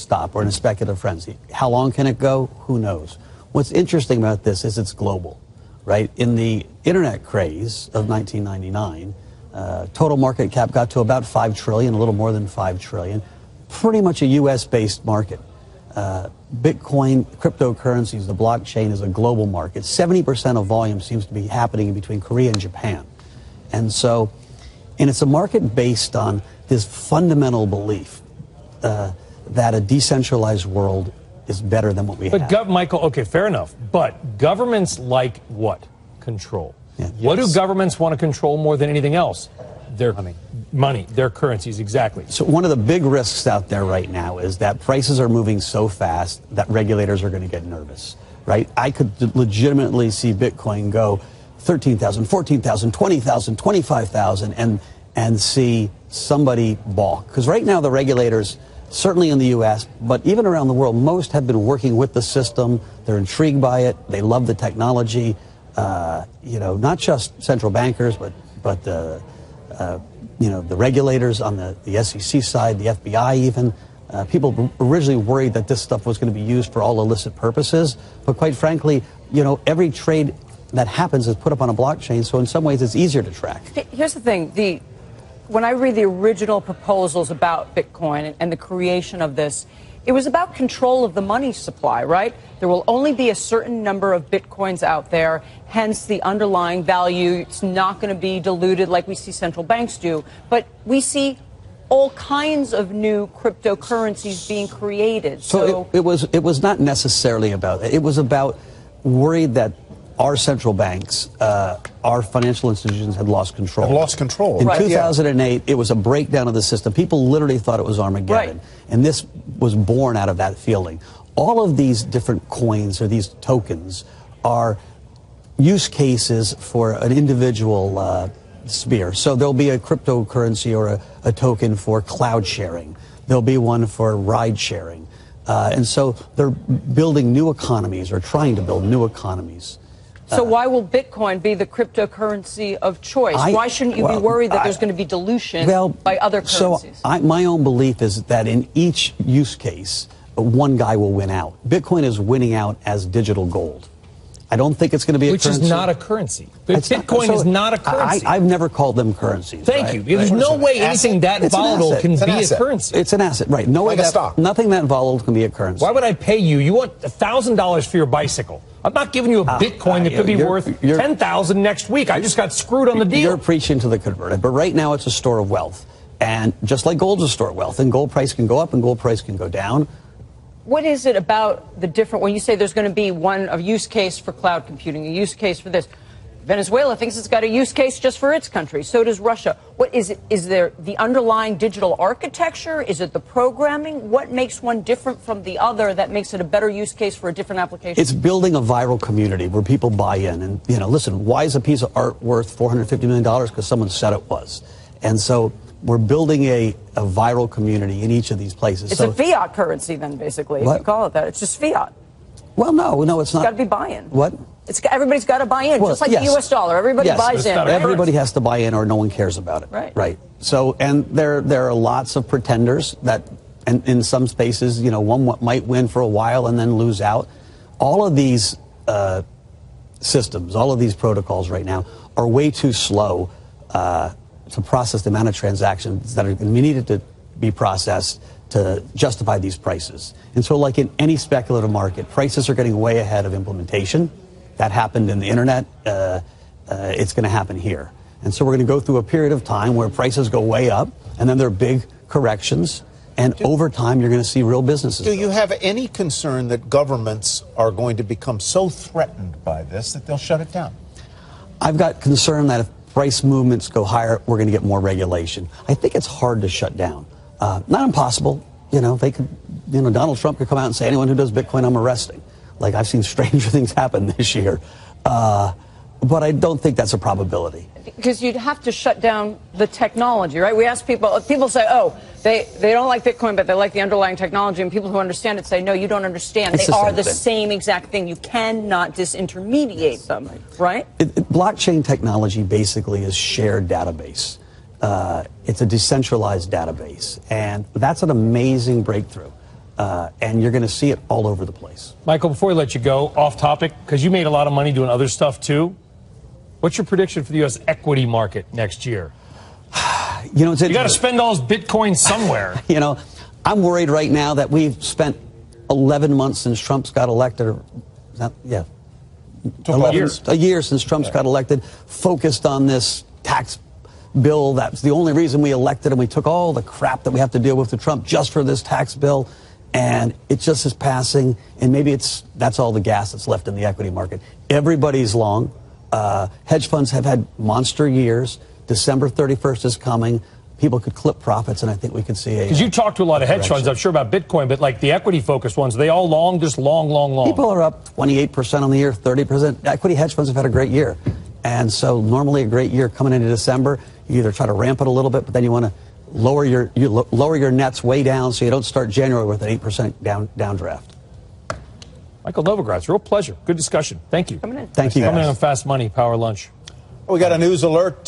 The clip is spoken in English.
stop or in a speculative frenzy. How long can it go? Who knows? What's interesting about this is it's global, right? In the internet craze of 1999, total market cap got to about 5 trillion, a little more than 5 trillion. Pretty much a US-based market. Bitcoin, cryptocurrencies, the blockchain is a global market. 70% of volume seems to be happening between Korea and Japan. And it's a market based on this fundamental belief that a decentralized world is better than what we have. But Michael, okay, fair enough. But governments like what? Control. Yeah. What do governments want to control more than anything else? Their money, their currencies, exactly. So one of the big risks out there right now is that prices are moving so fast that regulators are going to get nervous, right? I could legitimately see Bitcoin go 13,000, 14,000, 20,000, 25,000 and see somebody balk. Because right now the regulators, certainly in the U.S., but even around the world, most have been working with the system. They're intrigued by it. They love the technology. Not just central bankers, but the regulators on the SEC side, the FBI even. People were originally worried that this stuff was going to be used for all illicit purposes. But quite frankly, every trade that happens is put up on a blockchain, so in some ways it's easier to track. Here's the thing. When I read the original proposals about Bitcoin and the creation of this, it was about control of the money supply, right? There will only be a certain number of Bitcoins out there, hence the underlying value. It's not going to be diluted like we see central banks do. But we see all kinds of new cryptocurrencies being created. So it was not necessarily about it. It was about worried that our central banks, our financial institutions had lost control. Have lost control. In 2008, it was a breakdown of the system. People literally thought it was Armageddon. Right. And this was born out of that feeling. All of these different coins or these tokens are use cases for an individual sphere. So there'll be a cryptocurrency or a token for cloud sharing. There'll be one for ride sharing. And so they're building new economies or trying to build new economies. So why will Bitcoin be the cryptocurrency of choice? Why shouldn't you be worried that there's going to be dilution by other currencies? So my own belief is that in each use case, one guy will win out. Bitcoin is winning out as digital gold. I don't think it's going to be a currency. Which is not a currency. Bitcoin is not a currency. I've never called them currencies. Thank you. There's no way anything that volatile can be a currency. It's an asset, right. No way stock. Nothing that volatile can be a currency. Why would I pay you? You want $1,000 for your bicycle. I'm not giving you a Bitcoin that could be worth $10,000 next week. I just got screwed on the deal. You're preaching to the converted. But right now it's a store of wealth. And just like gold's a store of wealth, and gold price can go up and gold price can go down. What is it about the different, when you say there's going to be a use case for cloud computing, a use case for this? Venezuela thinks it's got a use case just for its country. So does Russia. What is it? Is there the underlying digital architecture? Is it the programming? What makes one different from the other that makes it a better use case for a different application? It's building a viral community where people buy in. And, listen, why is a piece of art worth $450 million? Because someone said it was. And so we're building a viral community in each of these places. It's a fiat currency then, basically, if you call it that. It's just fiat. Well, no, it's not. It's got to be buy-in. What? Everybody's got to buy in, just like the U.S. dollar. Everybody buys in. Everybody has to buy in or no one cares about it. Right. So, and there are lots of pretenders that, and in some spaces, one might win for a while and then lose out. All of these systems, all of these protocols right now are way too slow to process the amount of transactions that are needed to be processed to justify these prices. And so like in any speculative market, prices are getting way ahead of implementation. That happened in the internet. It's going to happen here. And so we're going to go through a period of time where prices go way up, and then there are big corrections. And over time, you're going to see real businesses. Do you have any concern that governments are going to become so threatened by this that they'll shut it down? I've got concern that if price movements go higher, we're going to get more regulation. I think it's hard to shut down. Not impossible. They could, Donald Trump could come out and say, anyone who does Bitcoin, I'm arresting. Like, I've seen stranger things happen this year. But I don't think that's a probability. Because you'd have to shut down the technology, right? We ask people say, oh, they don't like Bitcoin, but they like the underlying technology. And people who understand it say, no, you don't understand. They are the same exact thing. You cannot disintermediate them, right? Blockchain technology basically is shared database. It's a decentralized database. And that's an amazing breakthrough. And you're going to see it all over the place. Michael, before we let you go, off topic, because you made a lot of money doing other stuff too. What's your prediction for the U.S. equity market next year? You got to spend all this Bitcoin somewhere. I'm worried right now that we've spent 11 months since Trump's got elected. A year since Trump's got elected, focused on this tax bill. That's the only reason we elected him. We took all the crap that we have to deal with Trump just for this tax bill, and it just is passing. And maybe that's all the gas that's left in the equity market. Everybody's long. Hedge funds have had monster years. December 31st is coming. People could clip profits, and I think we could see because you talk to a lot of hedge funds, I'm sure, about Bitcoin, but like the equity-focused ones, they all long, just long. People are up 28% on the year, 30%. Equity hedge funds have had a great year. And so normally a great year coming into December, you either try to ramp it a little bit, but then you want to lower your nets way down so you don't start January with an 8% downdraft. Michael Novogratz, real pleasure. Good discussion. Thank you. Coming in. Thank you. Coming in on Fast Money, Power Lunch. We got a news alert.